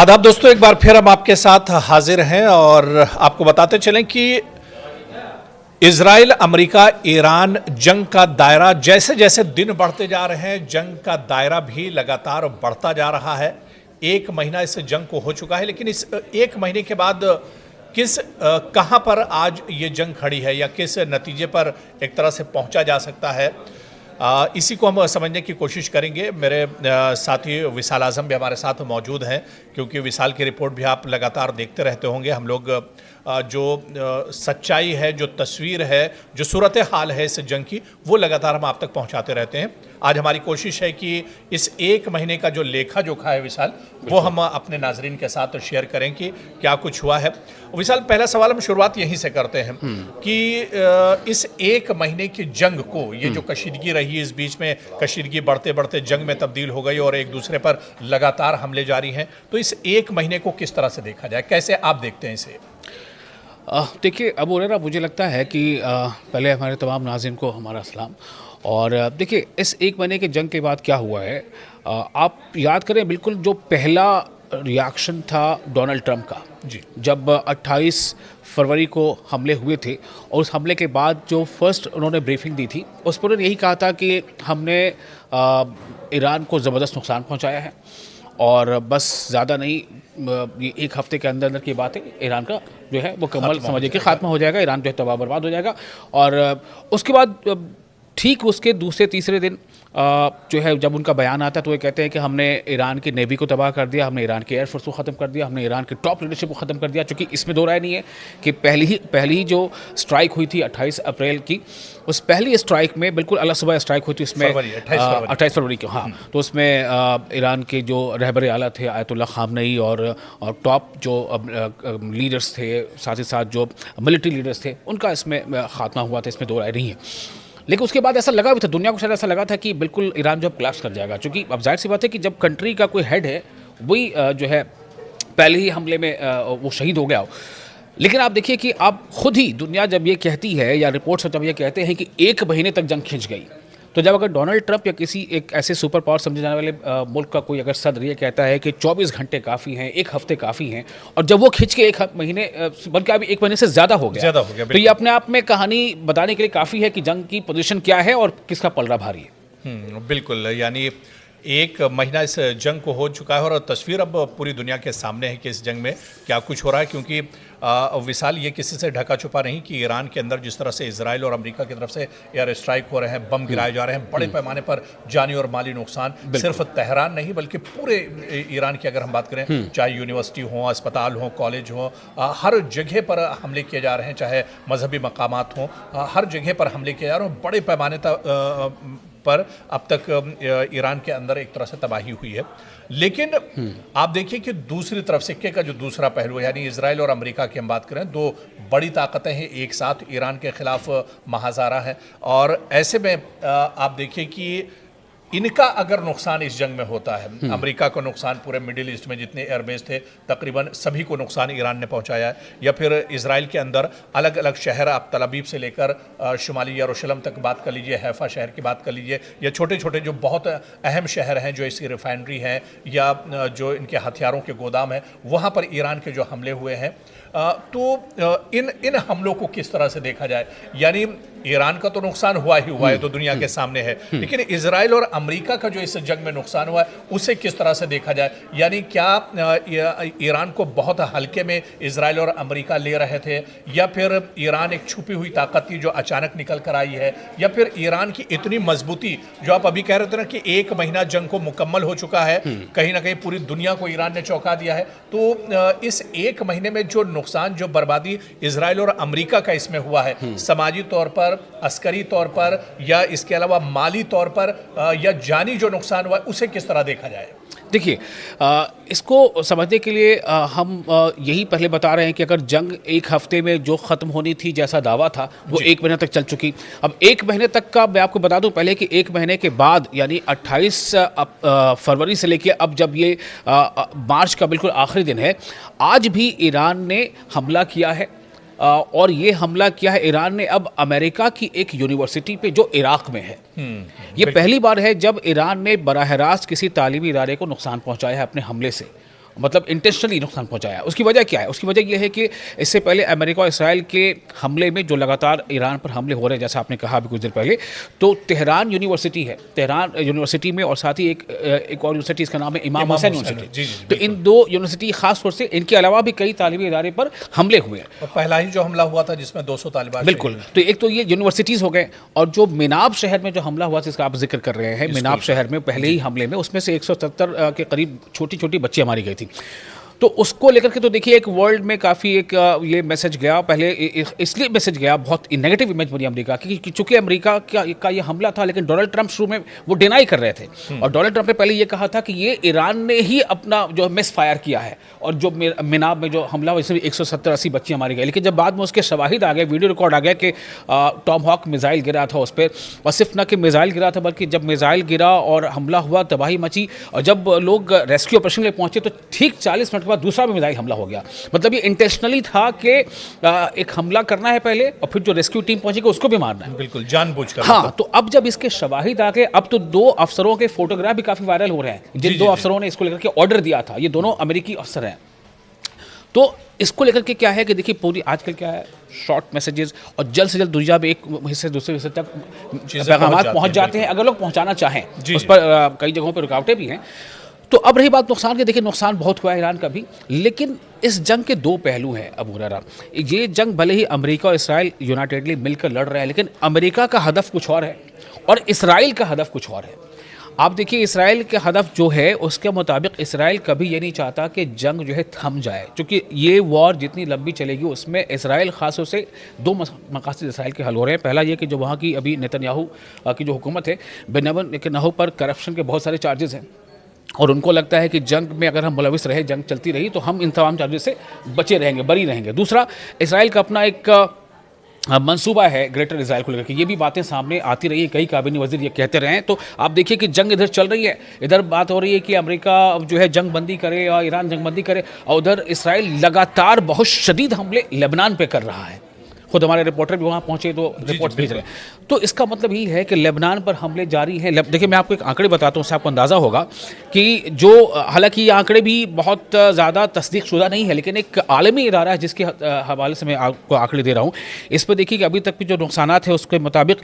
आदाब दोस्तों, एक बार फिर हम आपके साथ हाजिर हैं और आपको बताते चलें कि इजराइल, अमेरिका, ईरान जंग का दायरा जैसे जैसे दिन बढ़ते जा रहे हैं, जंग का दायरा भी लगातार बढ़ता जा रहा है। एक महीना इस जंग को हो चुका है, लेकिन इस एक महीने के बाद कहां पर आज ये जंग खड़ी है या किस नतीजे पर एक तरह से पहुंचा जा सकता है, इसी को हम समझने की कोशिश करेंगे। मेरे साथी विशाल आजम भी हमारे साथ मौजूद हैं, क्योंकि विशाल की रिपोर्ट भी आप लगातार देखते रहते होंगे। हम लोग जो सच्चाई है, जो तस्वीर है, जो सूरत हाल है इस जंग की, वो लगातार हम आप तक पहुंचाते रहते हैं। आज हमारी कोशिश है कि इस एक महीने का जो लेखा जोखा है विशाल, वो हम अपने नाजरीन के साथ शेयर करें कि क्या कुछ हुआ है। विशाल, पहला सवाल हम शुरुआत यहीं से करते हैं कि इस एक महीने की जंग को, ये जो कशीदगी रही, इस बीच में कशीदगी बढ़ते बढ़ते जंग में तब्दील हो गई और एक दूसरे पर लगातार हमले जारी हैं, तो इस एक महीने को किस तरह से देखा जाए, कैसे आप देखते हैं इसे? देखिए अबू हुरैरा, मुझे लगता है कि पहले हमारे तमाम नाज़रीन को हमारा सलाम। और देखिए, इस एक महीने के जंग के बाद क्या हुआ है, आप याद करें बिल्कुल जो पहला रिएक्शन था डोनाल्ड ट्रंप का, जी, जब 28 फरवरी को हमले हुए थे और उस हमले के बाद जो फर्स्ट उन्होंने ब्रीफिंग दी थी, उस पर उन्होंने यही कहा था कि हमने ईरान को ज़बरदस्त नुकसान पहुंचाया है और बस ज़्यादा नहीं, ये एक हफ्ते के अंदर अंदर की बात है, ईरान का जो है वो कमल समझिए कि खात्मा हो जाएगा, ईरान जो है तबाह बर्बाद हो जाएगा। और उसके बाद ठीक उसके दूसरे तीसरे दिन जो है जब उनका बयान आता है तो ये कहते हैं कि हमने ईरान की नेवी को तबाह कर दिया, हमने ईरान की एयरफोर्स को ख़त्म कर दिया, हमने ईरान की टॉप लीडरशिप को ख़त्म कर दिया। चूँकि इसमें दो राय नहीं है कि पहली ही जो स्ट्राइक हुई थी 28 अप्रैल की, उस पहली स्ट्राइक में बिल्कुल अलग सुबह स्ट्राइक हुई थी, उसमें 28 फरवरी को, हाँ, तो उसमें ईरान के जो रहबर आला थे आयतुल्लाह ख़ामनेई और टॉप जो लीडर्स थे, साथ ही साथ जो मिलिट्री लीडर्स थे, उनका इसमें खात्मा हुआ था, इसमें दो राय नहीं है। लेकिन उसके बाद ऐसा लगा भी था, दुनिया को शायद ऐसा लगा था कि बिल्कुल ईरान जो है कोलैप्स कर जाएगा, क्योंकि अब जाहिर सी बात है कि जब कंट्री का कोई हेड है वही जो है पहले ही हमले में वो शहीद हो गया हो। लेकिन आप देखिए कि आप खुद ही, दुनिया जब ये कहती है या रिपोर्ट्स जब ये कहते हैं कि एक महीने तक जंग खिंच गई, तो जब अगर डोनाल्ड ट्रंप या किसी एक ऐसे सुपर पावर समझे जाने वाले मुल्क का कोई अगर सदर ये कहता है कि 24 घंटे काफ़ी हैं, एक हफ्ते काफ़ी हैं, और जब वो खिंच के एक महीने, बल्कि अभी एक महीने से ज़्यादा हो गया, तो ये अपने आप में कहानी बताने के लिए काफ़ी है कि जंग की पोजीशन क्या है और किसका पलड़ा भारी है। बिल्कुल, यानी एक महीना इस जंग को हो चुका है और तस्वीर अब पूरी दुनिया के सामने है कि इस जंग में क्या कुछ हो रहा है। क्योंकि विशाल, ये किसी से ढका छुपा नहीं कि ईरान के अंदर जिस तरह से इजराइल और अमेरिका की तरफ से एयर स्ट्राइक हो रहे हैं, बम गिराए जा रहे हैं, बड़े पैमाने पर जानी और माली नुकसान, सिर्फ तेहरान नहीं बल्कि पूरे ईरान की अगर हम बात करें, चाहे यूनिवर्सिटी हो, अस्पताल हो, कॉलेज हो, हर जगह पर हमले किए जा रहे हैं, चाहे मजहबी मकामात हों, हर जगह पर हमले किए जा रहे हैं। बड़े पैमाने पर अब तक ईरान के अंदर एक तरह से तबाही हुई है। लेकिन आप देखिए कि दूसरी तरफ सिक्के का जो दूसरा पहलू है, यानी इजराइल और अमेरिका की हम बात करें, दो बड़ी ताकतें हैं एक साथ ईरान के खिलाफ महाजारा है। और ऐसे में आप देखिए कि इनका अगर नुकसान इस जंग में होता है, अमेरिका को नुकसान पूरे मिडिल ईस्ट में जितने एयरबेस थे तकरीबन सभी को नुकसान ईरान ने पहुंचाया है, या फिर इजराइल के अंदर अलग अलग शहर, आप तलाबीब से लेकर शुमाली यरूशलेम तक बात कर लीजिए, हैफा शहर की बात कर लीजिए, या छोटे छोटे जो बहुत अहम शहर हैं जो इसकी रिफाइनरी हैं या जो इनके हथियारों के गोदाम हैं, वहाँ पर ईरान के जो हमले हुए हैं, तो इन हमलों को किस तरह से देखा जाए? यानी ईरान का तो नुकसान हुआ ही हुआ है, तो दुनिया के सामने है, लेकिन इजराइल और अमेरिका का जो इस जंग में नुकसान हुआ है उसे किस तरह से देखा जाए? यानी क्या ईरान को बहुत हल्के में इजराइल और अमेरिका ले रहे थे, या फिर ईरान एक छुपी हुई ताकत थी जो अचानक निकल कर आई है, या फिर ईरान की इतनी मजबूती, जो आप अभी कह रहे थे ना कि एक महीना जंग को मुकम्मल हो चुका है, कहीं ना कहीं पूरी दुनिया को ईरान ने चौंका दिया है, तो इस एक महीने में जो नुकसान, जो बर्बादी इजराइल और अमेरिका का इसमें हुआ है, समाजी तौर पर, अस्करी तौर पर, या इसके अलावा माली तौर पर, या जानी जो नुकसान हुआ है, उसे किस तरह देखा जाए? देखिए, इसको समझने के लिए हम यही पहले बता रहे हैं कि अगर जंग एक हफ्ते में जो ख़त्म होनी थी जैसा दावा था, वो एक महीने तक चल चुकी। अब एक महीने तक का मैं आपको बता दूं पहले कि एक महीने के बाद, यानी 28 फरवरी से लेकर अब जब ये मार्च का बिल्कुल आखिरी दिन है, आज भी ईरान ने हमला किया है। और ये हमला किया है ईरान ने अब अमेरिका की एक यूनिवर्सिटी पे जो इराक में है। ये पहली बार है जब ईरान ने बराह रास्त किसी तालीमी इदारे को नुकसान पहुंचाया है अपने हमले से। मतलब इंटेंशनली नुकसान पहुंचाया। उसकी वजह क्या है? उसकी वजह यह है कि इससे पहले अमेरिका और इसराइल के हमले में जो लगातार ईरान पर हमले हो रहे हैं, जैसा आपने कहा अभी कुछ देर पहले, तो तेहरान यूनिवर्सिटी है, तेहरान यूनिवर्सिटी में और साथ ही एक और यूनिवर्सिटी, इसका नाम है इमाम हुसैन यूनिवर्सिटी। तो इन दो यूनिवर्सिटी खास तौर से, इनके अलावा भी कई तालीमी इदारे पर हमले हुए हैं। और पहला ही जो हमला हुआ था जिसमें 200 तालिबान, बिल्कुल। तो एक तो ये यूनिवर्सिटीज़ हो गए, और जो मिनाब शहर में जो हमला हुआ जिसका आप जिक्र कर रहे हैं, मिनाब शहर में पहले ही हमले में उसमें से 170 के करीब छोटी छोटी बच्चियां मारी गई थी। तो उसको लेकर के तो देखिए एक वर्ल्ड में काफ़ी एक ये मैसेज गया, पहले इसलिए मैसेज गया, बहुत नेगेटिव इमेज बनी अमेरिका की, कि चूंकि अमेरिका का ये हमला था, लेकिन डोनाल्ड ट्रंप शुरू में वो डिनाई कर रहे थे। और डोनाल्ड ट्रंप ने पहले ये कहा था कि ये ईरान ने ही अपना जो मिस फायर किया है, और जो मिनाब में जो हमला हुआ इसमें 170-80 बच्चियां मारी गई। लेकिन जब बाद में उसके शवाहिद आ गए, वीडियो रिकॉर्ड आ गया कि टॉम हॉक मिसाइल गिरा था उस पर, और सिर्फ न कि मिसाइल गिरा था बल्कि जब मिसाइल गिरा और हमला हुआ, तबाही मची, और जब लोग रेस्क्यू ऑपरेशन में पहुंचे तो ठीक 40 मिनट के बाद दूसरा भी मिसाइल हमला हो गया। मतलब ये इंटेंशनली था कि एक हमला करना है पहले, और फिर जो रेस्क्यू टीम पहुंचेगी उसको भी मारना है। बिल्कुल जानबूझकर। हाँ, तो अब जब इसके शवाहिद आ गए, अब तो 2 अफसरों के फोटोग्राफ भी काफी वायरल हो रहे हैं, जिन 2 अफसरों ने इसको लेकर के ऑर्डर दिया था। ये दोनों अमेरिकी अफसर हैं। तो इसको लेकर के क्या है कि देखिए पूरी आजकल क्या है, शॉर्ट मैसेजेस, और जल्द से जल्द दुनिया में एक हिस्से से दूसरे हिस्से तक पैगाम पहुंच जाते हैं, अगर लोग पहुंचाना चाहें। उस पर कई जगहों पर रुकावटें भी हैं। तो अब रही बात नुकसान की, देखिए नुकसान बहुत हुआ है ईरान का भी, लेकिन इस जंग के 2 पहलू हैं अबू हुरैरा। ये जंग भले ही अमेरिका और इसराइल यूनाइटेडली मिलकर लड़ रहे हैं, लेकिन अमेरिका का हदफ कुछ और है और इसराइल का हदफ कुछ और है। आप देखिए इसराइल के हदफ जो है उसके मुताबिक इसराइल कभी ये नहीं चाहता कि जंग जो है थम जाए, क्योंकि ये वॉर जितनी लंबी चलेगी उसमें इसराइल खासतौर से 2 मकासद इसराइल के हल हो रहे हैं। पहला ये कि जो वहाँ की अभी नेतन्याहू की जो हुकूमत है, बेंजामिन नेतन्याहू पर करप्शन के बहुत सारे चार्जेस हैं, और उनको लगता है कि जंग में अगर हम मुलविस रहे, जंग चलती रही, तो हम इन तमाम चार्जेस से बचे रहेंगे, बरी रहेंगे। दूसरा, इसराइल का अपना एक मंसूबा है ग्रेटर इसराइल को लेकर के, ये भी बातें सामने आती रही है, कई काबीनी वजीर ये कहते रहे हैं। तो आप देखिए कि जंग इधर चल रही है, इधर बात हो रही है कि अमेरिका जो है जंग बंदी करे और ईरान जंग बंदी करे, और उधर इसराइल लगातार बहुत शदीद हमले लेबनान पे कर रहा है। खुद हमारे रिपोर्टर भी वहाँ पहुंचे तो रिपोर्ट भेज रहे हैं। तो इसका मतलब यही है कि लेबनान पर हमले जारी हैं। देखिए मैं आपको एक आंकड़े बताता हूँ, उससे आपको अंदाज़ा होगा कि जो, हालांकि ये आंकड़े भी बहुत ज़्यादा तस्दीक शुदा नहीं है, लेकिन एक आलमी इदारा है जिसके हवाले से मैं आपको आंकड़े दे रहा हूँ। इस पर देखिए कि अभी तक भी जो नुकसानात है उसके मुताबिक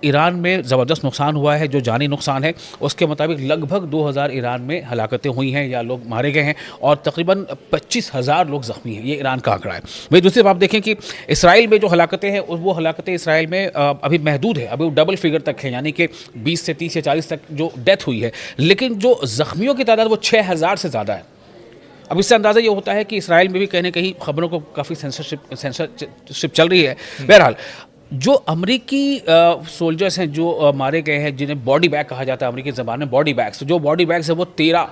ईरान में ज़बरदस्त नुकसान हुआ है, जो जानी नुकसान है उसके मुताबिक लगभग 2000 ईरान में हलाकतें हुई हैं या लोग मारे गए हैं, और तकरीबन 25,000 लोग ज़ख्मी हैं। ये ईरान का आंकड़ा है। वही दूसरी आप देखें कि इसराइल में जो हलाकतें हैं, वो हलाकतें इसराइल में अभी महदूद है, अभी वो डबल फिगर तक है, यानी कि 20 से 30 या 40 तक जो डेथ हुई है, लेकिन जो ज़ख्मियों की तादाद वो 6000 से ज़्यादा है। अब इससे अंदाज़ा ये होता है कि इसराइल में भी कहीं ना कहीं खबरों को काफ़ी सेंसरशिप चल रही है। बहरहाल, जो अमरीकी सोल्जर्स हैं जो मारे गए हैं, जिन्हें बॉडी बैग कहा जाता है अमरीकी ज़बान में, बॉडी बैग्स, जो बॉडी बैग्स है वो 13,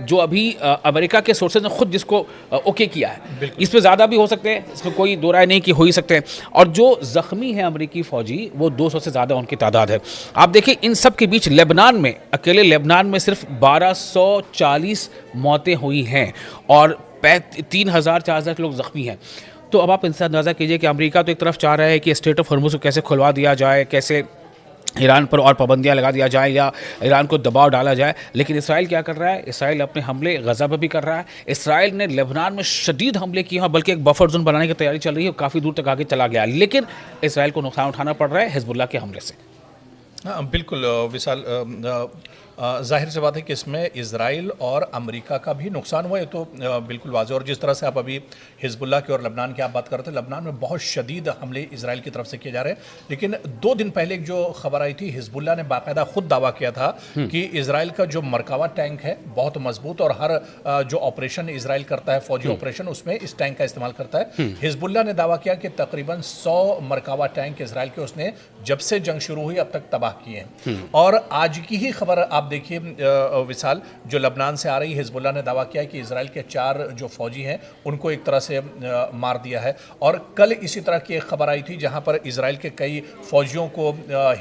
जो अभी अमेरिका के सोर्सेज ने खुद जिसको ओके किया है। इस पर ज़्यादा भी हो सकते हैं, इसमें कोई दो राय नहीं कि हो ही सकते हैं। और जो ज़ख्मी हैं अमरीकी फ़ौजी, वो 200 से ज़्यादा उनकी तादाद है। आप देखिए इन सब के बीच लेबनान में, अकेले लेबनान में सिर्फ 1240 मौतें हुई हैं और 3000-4000 लोग ज़ख्मी हैं। तो अब आप इनसे अंदाज़ा कीजिए कि अमेरिका तो एक तरफ चाह रहा है कि स्टेट ऑफ हॉर्मुज़ को कैसे खुलवा दिया जाए, कैसे ईरान पर और पाबंदियां लगा दिया जाए या ईरान को दबाव डाला जाए, लेकिन इसराइल क्या कर रहा है? इसराइल अपने हमले गज़ा पर भी कर रहा है। इसराइल ने लेबनान में शदीद हमले किए हैं, बल्कि एक बफर जोन बनाने की तैयारी चल रही है, काफ़ी दूर तक आगे चला गया, लेकिन इसराइल को नुकसान उठाना पड़ रहा है हिजबुल्लाह के हमले से। हाँ बिल्कुल विशाल, जाहिर सी बात है कि इसमें इजराइल और अमेरिका का भी नुकसान हुआ है, तो बिल्कुल वाज़ेह। और जिस तरह से आप अभी हिजबुल्लाह की और लबनान की आप बात कर रहे थे, लबनान में बहुत शदीद हमले इजराइल की तरफ से किए जा रहे हैं। लेकिन 2 दिन पहले एक जो खबर आई थी, हिजबुल्लाह ने बाकायदा खुद दावा किया था कि इजराइल का जो मरकावा टैंक है बहुत मजबूत, और हर जो ऑपरेशन इजराइल करता है, फौजी ऑपरेशन, उसमें इस टैंक का इस्तेमाल करता है। हिजबुल्लाह ने दावा किया कि तकरीबन 100 मरकावा टैंक इजराइल के उसने जब से जंग शुरू हुई अब तक तबाह किए हैं। और आज की ही खबर आप देखिए विशाल, जो लबनान से आ रही, हिजबुल्लाह ने दावा किया कि इजराइल के 4 जो फौजी हैं उनको एक तरह से मार दिया है। और कल इसी तरह की एक खबर आई थी जहां पर इजराइल के कई फौजियों को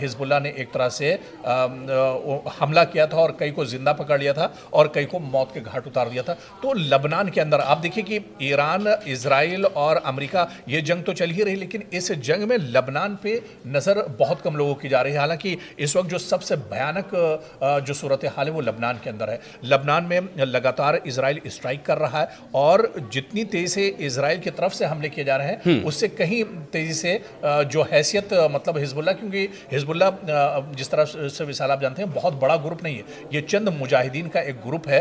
हिजबुल्लाह ने एक तरह से हमला किया था और कई को जिंदा पकड़ लिया था और कई को मौत के घाट उतार दिया था। तो लबनान के अंदर आप देखिए कि ईरान, इजराइल और अमेरिका, ये जंग तो चल ही रही, लेकिन इस जंग में लबनान पे नज़र बहुत कम लोगों की जा रही है। हालांकि इस वक्त जो सबसे भयानक जो जो सूरत हाल है वो लबनान के अंदर है। लबनान में लगातार इजराइल स्ट्राइक कर रहा है और जितनी तेजी से इजराइल की तरफ से हमले किए जा रहे हैं उससे कहीं तेजी से जो हैसियत मतलब हिजबुल्लाह, क्योंकि हिजबुल्लाह जिस तरह से विशाल आप जानते हैं बहुत बड़ा ग्रुप नहीं है, ये चंद मुजाहिदीन का एक ग्रुप है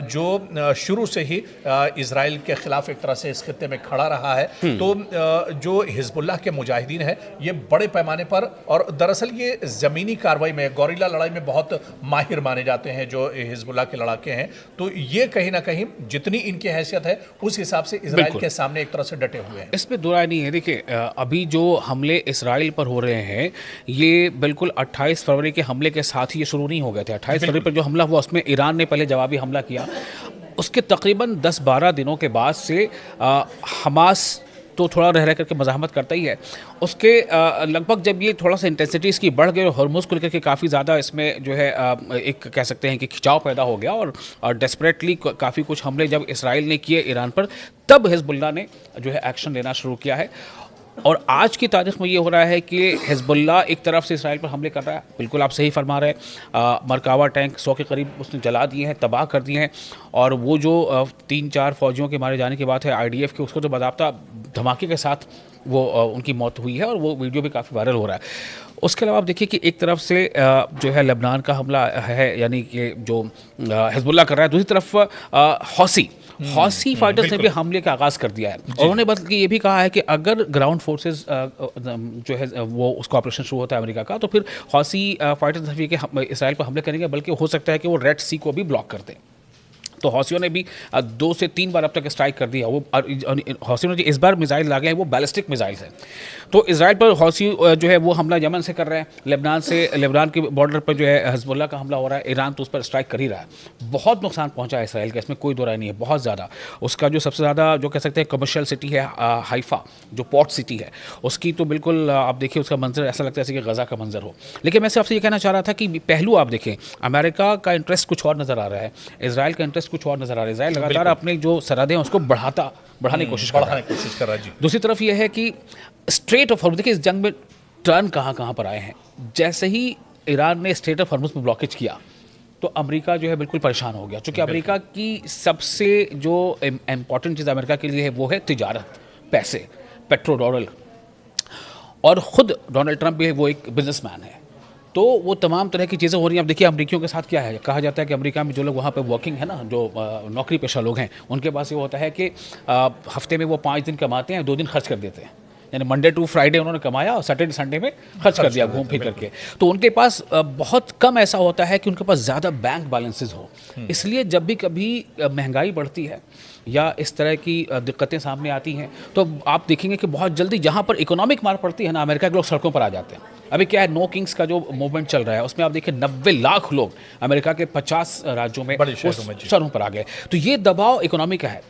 जो शुरू से ही इजराइल के खिलाफ एक तरह से इस खित्ते में खड़ा रहा है। तो जो हिजबुल्लाह के मुजाहिदीन हैं ये बड़े पैमाने पर, और दरअसल ये ज़मीनी कार्रवाई में, गौरिल्ला लड़ाई में बहुत माहिर माने जाते हैं जो हिजबुल्लाह के लड़ाके हैं। तो ये कहीं ना कहीं जितनी इनकी हैसियत है उस हिसाब से इजराइल के सामने एक तरह से डटे हुए हैं। इसमें दो राय नहीं है। देखिए अभी जो हमले इसराइल पर हो रहे हैं ये बिल्कुल 28 फरवरी के हमले के साथ ही ये शुरू नहीं हो गए थे। 28 फरवरी पर जो हमला हुआ उसमें ईरान ने पहले जवाबी हमला किया, उसके तकरीबन 10-12 दिनों के बाद से हमास तो थोड़ा रह करके मज़ाहमत करता ही है। उसके लगभग जब ये थोड़ा सा इंटेंसिटी इसकी बढ़ गई और हॉर्मुज़ को लेकर के काफ़ी ज़्यादा इसमें जो है एक कह सकते हैं कि खिंचाव पैदा हो गया और डेस्परेटली काफ़ी कुछ हमले जब इसराइल ने किए ईरान पर, तब हिजबुल्लाह ने जो है एक्शन लेना शुरू किया है। और आज की तारीख में ये हो रहा है कि हिजबुल्लाह एक तरफ से इसराइल पर हमले कर रहा है। बिल्कुल आप सही फरमा रहे हैं। मरकावा टैंक 100 के करीब उसने जला दिए हैं, तबाह कर दिए हैं। और वो जो 3-4 फौजियों के मारे जाने की बात है IDF के, उसको तो बाकायदा धमाके के साथ वो उनकी मौत हुई है और वो वीडियो भी काफ़ी वायरल हो रहा है। उसके अलावा आप देखिए कि एक तरफ से जो है लेबनान का हमला है, यानी कि जो हिजबुल्लाह कर रहा है, दूसरी तरफ हौसी फाइटर्स ने भी हमले का आगाज़ कर दिया है। और उन्होंने बल्कि ये भी कहा है कि अगर ग्राउंड फोर्सेस जो है वो उसका ऑपरेशन शुरू होता है अमेरिका का, तो फिर हौसी फाइटर्स के इसराइल पर हमले करेंगे, बल्कि हो सकता है कि वो रेड सी को भी ब्लॉक कर दें। तो हौसियों ने भी 2 से 3 बार अब तक स्ट्राइक कर दिया। वो हौसियों ने इस बार मिसाइल लागे हैं वो बैलिस्टिक मिसाइल्स हैं। तो इजराइल पर हौसी जो है वो हमला यमन से कर रहे हैं, लेबनान के बॉर्डर पर जो है हिजबुल्लाह का हमला हो रहा है, ईरान तो उस पर स्ट्राइक कर ही रहा है। बहुत नुकसान पहुंचा है इसराइल का, इसमें कोई दो राय नहीं है, बहुत ज़्यादा। उसका जो सबसे ज़्यादा जो कह सकते हैं कमर्शियल सिटी है हाइफा, जो पोर्ट सिटी है, उसकी तो बिल्कुल आप देखिए उसका मंजर ऐसा लगता है जैसे कि गज़ा का मंजर हो। लेकिन मैं आपसे ये कहना चाह रहा था कि पहलू आप देखें, अमेरिका का इंटरेस्ट कुछ और नज़र आ रहा है, इजराइल का इंटरेस्ट कुछ और नज़र आ रहा है। इजराइल लगातार अपने जो सरहदें हैं उसको बढ़ाने की कोशिश कर रहा है जी। दूसरी तरफ यह है कि स्ट्रेट ऑफ हॉर्मुज़, देखिए इस जंग में टर्न कहाँ पर आए हैं। जैसे ही ईरान ने स्ट्रेट ऑफ हॉर्मुज़ में ब्लॉकेज किया तो अमेरिका जो है बिल्कुल परेशान हो गया, क्योंकि अमेरिका की सबसे जो इम्पॉर्टेंट चीज़ अमेरिका के लिए है वो है तिजारत, पैसे, पेट्रो डॉलर। और ख़ुद डोनाल्ड ट्रंप भी है, वो एक बिजनेसमैन है, तो वो तमाम तरह की चीज़ें हो रही हैं। अब देखिए अमरीकियों के साथ क्या है, कहा जाता है कि अमेरिका में जो लोग वहाँ पे वर्किंग है ना, जो नौकरी पेशा लोग हैं, उनके पास ये होता है कि हफ्ते में वो 5 दिन कमाते हैं, 2 दिन खर्च कर देते हैं। यानी मंडे टू फ्राइडे उन्होंने कमाया और सैटरडे संडे में खर्च कर दिया घूम फिर करके। तो उनके पास बहुत कम ऐसा होता है कि उनके पास ज़्यादा बैंक बैलेंसेस हो। इसलिए जब भी कभी महंगाई बढ़ती है या इस तरह की दिक्कतें सामने आती हैं, तो आप देखेंगे कि बहुत जल्दी जहाँ पर इकोनॉमिक मार पड़ती है ना, अमेरिका के लोग सड़कों पर आ जाते हैं। अभी क्या है, नो किंग्स का जो मूवमेंट चल रहा है उसमें आप देखिए 90 लाख लोग अमेरिका के 50 राज्यों में शहरों पर आ गए। तो ये दबाव इकोनॉमी का है।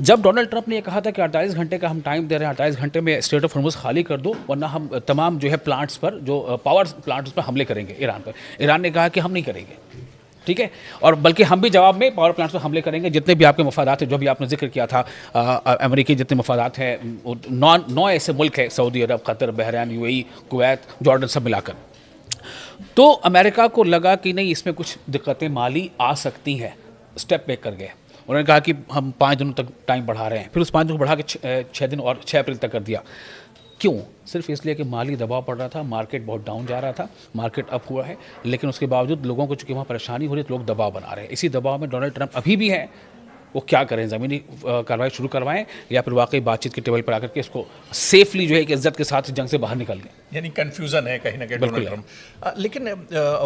जब डोनाल्ड ट्रंप ने ये कहा था कि 48 घंटे का हम टाइम दे रहे हैं, 48 घंटे में स्ट्रेट ऑफ हॉर्मुज़ खाली कर दो वरना हम तमाम जो है प्लांट्स पर, जो पावर प्लांट्स पर हमले करेंगे ईरान पर। ईरान ने कहा कि हम नहीं करेंगे, ठीक है, और बल्कि हम भी जवाब में पावर प्लांट्स पर हमले करेंगे। जितने भी आपके मफादात हैं, जो भी आपने जिक्र किया था, अमेरिकी जितने मफादात हैं, 9 ऐसे मुल्क हैं, Saudi Arab, Qatar, Bahrain, UAE, Kuwait, Jordan, सब मिलाकर। तो अमेरिका को लगा कि नहीं, इसमें कुछ दिक्कतें माली आ सकती हैं, स्टेप बैक कर गए। उन्होंने कहा कि हम 5 दिनों तक टाइम बढ़ा रहे हैं, फिर उस 5 दिन को बढ़ा के 6 दिन और 6 अप्रैल तक कर दिया। क्यों? सिर्फ इसलिए कि माली दबाव पड़ रहा था, मार्केट बहुत डाउन जा रहा था, मार्केट अप हुआ है, लेकिन उसके बावजूद लोगों को चूंकि वहाँ परेशानी हो रही है तो लोग दबाव बना रहे हैं। इसी दबाव में डोनाल्ड ट्रंप अभी भी हैं। वो क्या करें, ज़मीनी कार्रवाई शुरू करवाएं या फिर वाकई बातचीत के टेबल पर आकर के इसको सेफली जो है कि इज्जत के साथ जंग से बाहर निकल गए। यानी कन्फ्यूज़न है कहीं ना कहीं डोनाल्ड ट्रंप। लेकिन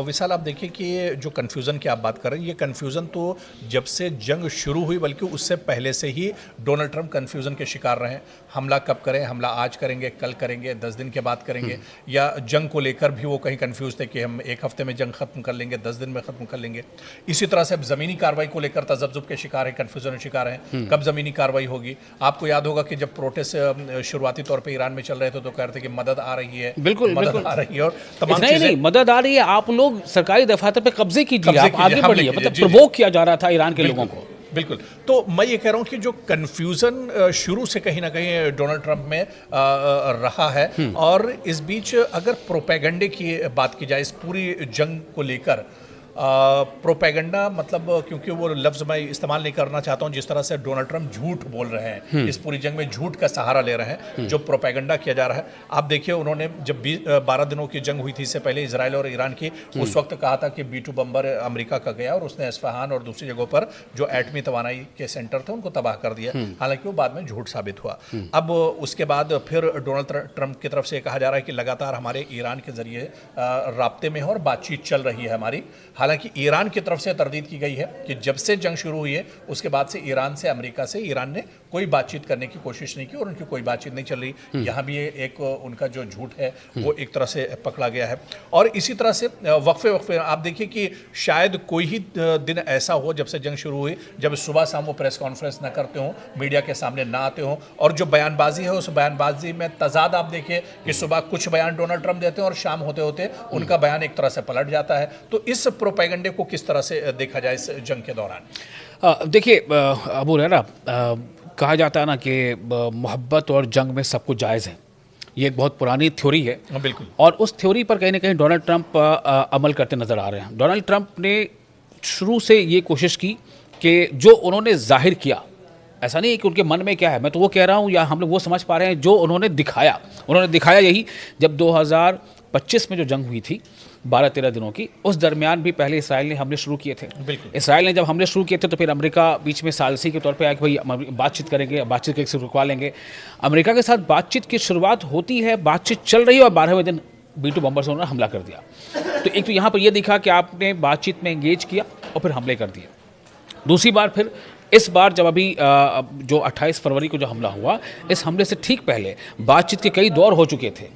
विशाल आप देखिए कि जो कन्फ्यूज़न की आप बात कर रहे हैं, ये कन्फ्यूज़न तो जब से जंग शुरू हुई बल्कि उससे पहले से ही डोनाल्ड ट्रंप कन्फ्यूज़न के शिकार रहे हैं। हमला कब करें, हमला आज करेंगे, कल करेंगे, 10 दिन के बाद करेंगे, या जंग को लेकर भी वो कहीं कन्फ्यूज़ थे कि हम 1 हफ्ते में जंग खत्म कर लेंगे, 10 दिन में खत्म कर लेंगे। इसी तरह से अब ज़मीनी कार्रवाई को लेकर तजब्जुब के शिकार है, कन्फ्यूज़न के शिकार हैं, कब ज़मीनी कार्रवाई होगी। आपको याद होगा कि जब प्रोटेस्ट शुरुआती तौर पर ईरान में चल रहे थे तो कह रहे थे कि मदद आ रही है, बिल्कुल मदद आ रही है और तमाम चीजें। नहीं, मदद आ रही है, आप लोग सरकारी दफातर पे कब्जे कीजिए, आप आगे बढ़िए। मतलब प्रोवोक किया जा रहा था ईरान के लोगों को। बिल्कुल। तो मैं ये कह रहा हूँ कि जो कन्फ्यूज़न शुरू से कहीं ना कहीं डोनाल्ड ट्रंप में रहा है, और इस बीच अगर प्रोपेगेंडे की बात की जाए इस पूरी जंग को लेकर, प्रोपेगेंडा, मतलब क्योंकि वो लफ्ज़ मैं इस्तेमाल नहीं करना चाहता हूँ, जिस तरह से डोनाल्ड ट्रंप झूठ बोल रहे हैं, इस पूरी जंग में झूठ का सहारा ले रहे हैं, जो प्रोपेगेंडा किया जा रहा है। आप देखिए, उन्होंने जब 12 दिनों की जंग हुई थी इससे पहले इजराइल और ईरान की, उस वक्त कहा था कि B-2 बम्बर अमेरिका का गया और उसने इस्फहान और दूसरी जगहों पर जो एटमी तवानाई के सेंटर थे उनको तबाह कर दिया। हालांकि वो बाद में झूठ साबित हुआ। अब उसके बाद फिर डोनाल्ड ट्रंप की तरफ से कहा जा रहा है कि लगातार हमारे ईरान के जरिए राब्ते में है और बातचीत चल रही है हमारी। हालांकि ईरान की तरफ से तरदीद की गई है कि जब से जंग शुरू हुई है उसके बाद से ईरान से, अमेरिका से ईरान ने कोई बातचीत करने की कोशिश नहीं की और उनकी कोई बातचीत नहीं चल रही। यहाँ भी एक उनका जो झूठ है वो एक तरह से पकड़ा गया है। और इसी तरह से वक्फे आप देखिए कि शायद कोई ही दिन ऐसा हो जब से जंग शुरू हुई जब सुबह शाम वो प्रेस कॉन्फ्रेंस ना करते हों, मीडिया के सामने ना आते हों, और जो बयानबाजी है उस बयानबाजी में तजाद आप देखिए कि सुबह कुछ बयान डोनाल्ड ट्रंप देते हैं और शाम होते होते उनका बयान एक तरह से पलट जाता है। तो इस प्रोपेगेंडे को किस तरह से देखा जाए इस जंग के दौरान? देखिए अबू रेरा, कहा जाता है ना कि मोहब्बत और जंग में सब कुछ जायज़ है। ये एक बहुत पुरानी थ्योरी है। बिल्कुल। और उस थ्योरी पर कहीं ना कहीं डोनाल्ड ट्रंप अमल करते नज़र आ रहे हैं। डोनाल्ड ट्रंप ने शुरू से ये कोशिश की कि जो उन्होंने जाहिर किया, ऐसा नहीं है कि उनके मन में क्या है, मैं तो वो कह रहा हूँ, या हम लोग वो समझ पा रहे हैं जो उन्होंने दिखाया यही। जब 2025 में जो जंग हुई थी 12-13 दिनों की, उस दरमियान भी पहले इसराइल ने हमले शुरू किए थे। इसराइल ने जब हमले शुरू किए थे तो फिर अमेरिका बीच में सालसी के तौर पे आया कि भाई बातचीत करेंगे, बातचीत करके रुकवा लेंगे। अमेरिका के साथ बातचीत की शुरुआत होती है, बातचीत चल रही है और 12वें दिन B-2 बम्बर से उन्होंने हमला कर दिया। तो एक तो यहाँ पर यह दिखा कि आपने बातचीत में एंगेज किया और फिर हमले कर दिए। दूसरी बार फिर इस बार जब अभी जो 28 फरवरी को जो हमला हुआ, इस हमले से ठीक पहले बातचीत के कई दौर हो चुके थे।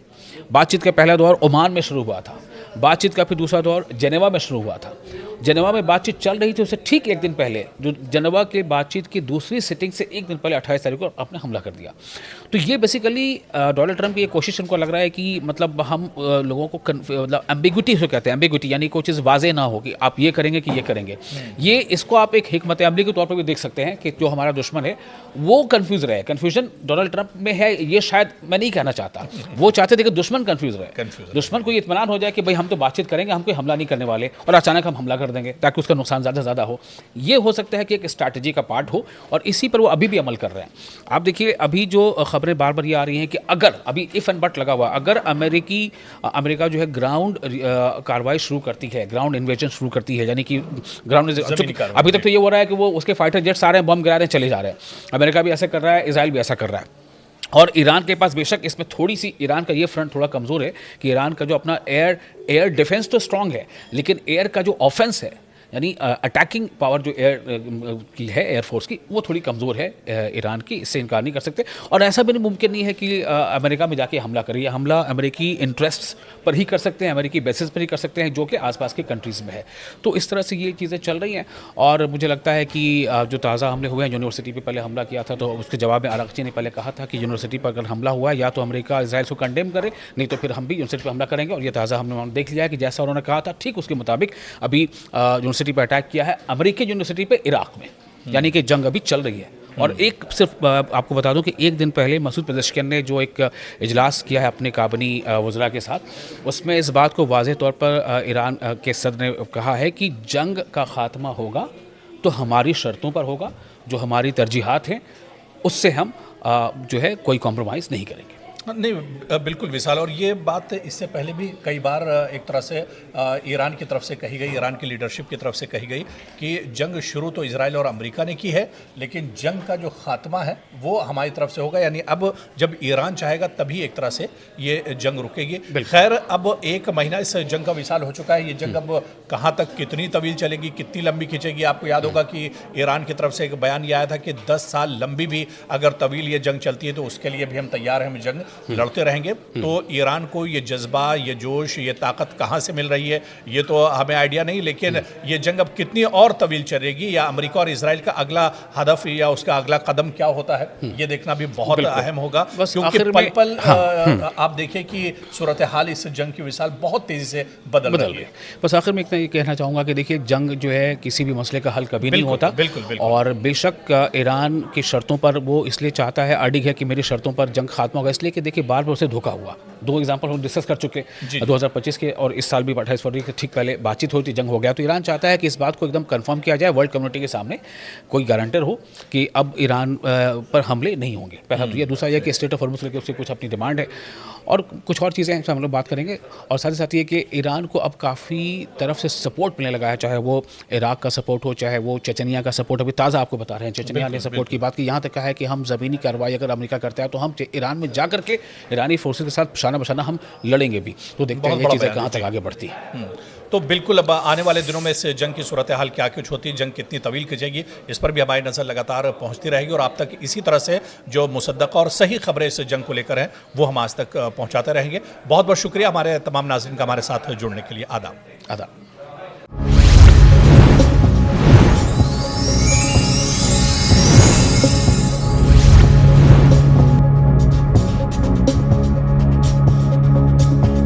बातचीत का पहला दौर ओमान में शुरू हुआ था, बातचीत का फिर दूसरा दौर जेनेवा में शुरू हुआ था। जेनेवा में बातचीत चल रही थी, उससे ठीक एक दिन पहले जो जेनेवा के बातचीत की दूसरी सिटिंग से एक दिन पहले 28 तारीख को आपने हमला कर दिया। तो ये बेसिकली डोनाल्ड ट्रंप की ये कोशिश उनको लग रहा है कि मतलब हम लोगों को मतलब एम्बिग्विटी से कहते हैं, एम्बिग्विटी यानी कोई चीज़ वाज़ेह ना हो कि आप ये करेंगे कि ये करेंगे। ये इसको आप एक हिकमत अमली के तौर पर भी देख सकते हैं कि जो हमारा दुश्मन है वो कन्फ्यूज़ रहे। कन्फ्यूजन डोनाल्ड ट्रंप में है, ये शायद मैं नहीं कहना चाहता, वो चाहते थे कि दुश्मन कन्फ्यूज़ रहे, दुश्मन को ये इत्मीनान हो जाए कि भाई हम तो बातचीत करेंगे, हम कोई हमला नहीं करने वाले, और अचानक हम हमला कर देंगे ताकि उसका नुकसान ज़्यादा से ज़्यादा हो। ये हो सकता है कि एक स्ट्रैटेजी का पार्ट हो और इसी पर वो अभी भी अमल कर रहे हैं। आप देखिए अभी जो खबरें बार बार ये आ रही हैं कि अगर अभी इफ़ एंड बट लगा हुआ, अगर अमेरिका जो है ग्राउंड कार्रवाई शुरू करती है, ग्राउंड इन्वेजन शुरू करती है, यानी कि ग्राउंड अभी तक तो ये हो रहा है कि वो उसके फाइटर जेट्स आ रहे हैं, बम गिरा रहे हैं, चले जा रहे हैं। अमेरिका भी ऐसा कर रहा है, इजराइल भी ऐसा कर रहा है। और ईरान के पास बेशक इसमें थोड़ी सी ईरान का ये फ्रंट थोड़ा कमज़ोर है कि ईरान का जो अपना एयर डिफेंस तो स्ट्रांग है, लेकिन एयर का जो ऑफेंस है यानी अटैकिंग पावर जो एयर की है एयरफोर्स की, वो थोड़ी कमज़ोर है ईरान की, इससे इनकार नहीं कर सकते। और ऐसा भी मुमकिन नहीं है कि अमेरिका में जाके हमला करिए, हमला अमेरिकी इंटरेस्ट्स पर ही कर सकते हैं, अमेरिकी बेसिस पर ही कर सकते हैं जो कि आसपास के कंट्रीज़ में है। तो इस तरह से ये चीज़ें चल रही हैं। और मुझे लगता है कि जो ताज़ा हमले हुए हैं, यूनिवर्सिटी पर पहले हमला किया था, तो उसके जवाब में अरागची ने पहले कहा था कि यूनिवर्सिटी पर अगर हमला हुआ है या तो अमेरिका इसराइल को कंडेम करे, नहीं तो फिर हम भी यूनिवर्सिटी पर हमला करेंगे। और ये ताज़ा हमने देख लिया है कि जैसा उन्होंने कहा था ठीक उसके मुताबिक अभी यूनिवर्सिटी पर अटैक किया है, अमेरिकी यूनिवर्सिटी पे इराक में, यानी कि जंग अभी चल रही है। और एक सिर्फ आपको बता दूं कि एक दिन पहले मसूद पेज़ेश्कियान ने जो एक इजलास किया है अपने काबिनी वज़रा के साथ, उसमें इस बात को वाज़ेह तौर पर ईरान के सदर ने कहा है कि जंग का ख़ात्मा होगा तो हमारी शर्तों पर होगा, जो हमारी तरजीहात हैं उससे हम जो है कोई कॉम्प्रोमाइज़ नहीं करेंगे। नहीं, बिल्कुल विशाल। और ये बात इससे पहले भी कई बार एक तरह से ईरान की तरफ से कही गई, ईरान की लीडरशिप की तरफ से कही गई कि जंग शुरू तो इजराइल और अमेरिका ने की है, लेकिन जंग का जो खात्मा है वो हमारी तरफ से होगा। यानी अब जब ईरान चाहेगा तभी एक तरह से ये जंग रुकेगी। खैर, अब 1 महीना इस जंग का विशाल हो चुका है। ये जंग अब कहाँ तक कितनी तवील चलेगी, कितनी लंबी खींचेगी? आपको याद होगा कि ईरान की तरफ से एक बयान ये आया था कि 10 साल लंबी भी अगर तवील ये जंग चलती है तो उसके लिए भी हम तैयार हैं, हम जंग लड़ते रहेंगे। तो ईरान को ये जज्बा, ये जोश, ये ताकत कहाँ से मिल रही है ये तो हमें आइडिया नहीं, लेकिन ये जंग अब कितनी और तवील चलेगी, या अमेरिका और इजराइल का अगला हदफ या उसका अगला कदम क्या होता है, ये देखना भी बहुत अहम होगा। क्योंकि पल पल आप देखिए कि सूरत हाल इस जंग की विशाल बहुत तेजी से बदल रही है। बस आखिर में इतना ये कहना चाहूँगा कि देखिए जंग जो है किसी भी मसले का हल कभी नहीं होता। बिल्कुल। और बेशक ईरान की शर्तों पर वो इसलिए चाहता है, अडिग है कि मेरी शर्तों पर जंग खात्मा होगा, इसलिए कि देखिए बार बार उसे धोखा हुआ। 2 एग्जाम्पल हम डिस्कस कर चुके, 2025 के और इस साल भी 28 फरवरी के ठीक पहले बातचीत हुई थी, जंग हो गया। तो ईरान चाहता है कि इस बात को एकदम कंफर्म किया जाए वर्ल्ड कम्युनिटी के सामने, कोई गारंटर हो कि अब ईरान पर हमले नहीं होंगे। पहला तो ये, दूसरा यह कि स्टेट ऑफ हॉर्मुज़ लेकर उसकी कुछ अपनी डिमांड है और कुछ और चीज़ें हैं हम लोग बात करेंगे। और साथ ही साथ ये कि ईरान को अब काफ़ी तरफ से सपोर्ट मिलने लगा है, चाहे वो इराक का सपोर्ट हो, चाहे वो चेचनिया का सपोर्ट। अभी ताज़ा आपको बता रहे हैं चेचनिया ने सपोर्ट की बात की, यहाँ तक कहा है कि हम ज़मीनी कार्रवाई अगर अमेरिका करता है तो हम ईरान में जा करके ईरानी फोर्सेज के साथ शाना बशाना हम लड़ेंगे भी। तो देखते हैं ये चीज़ें कहाँ तक आगे बढ़ती है। तो बिल्कुल अब आने वाले दिनों में इस जंग की सूरत हाल क्या कुछ होती है, जंग कितनी तवील की जाएगी, इस पर भी हमारी नज़र लगातार पहुंचती रहेगी और आप तक इसी तरह से जो मुसद्दक़ और सही खबरें इस जंग को लेकर हैं वो हम आज तक पहुंचाते रहेंगे। बहुत बहुत शुक्रिया हमारे तमाम नाज़रीन का हमारे साथ जुड़ने के लिए। आदाब।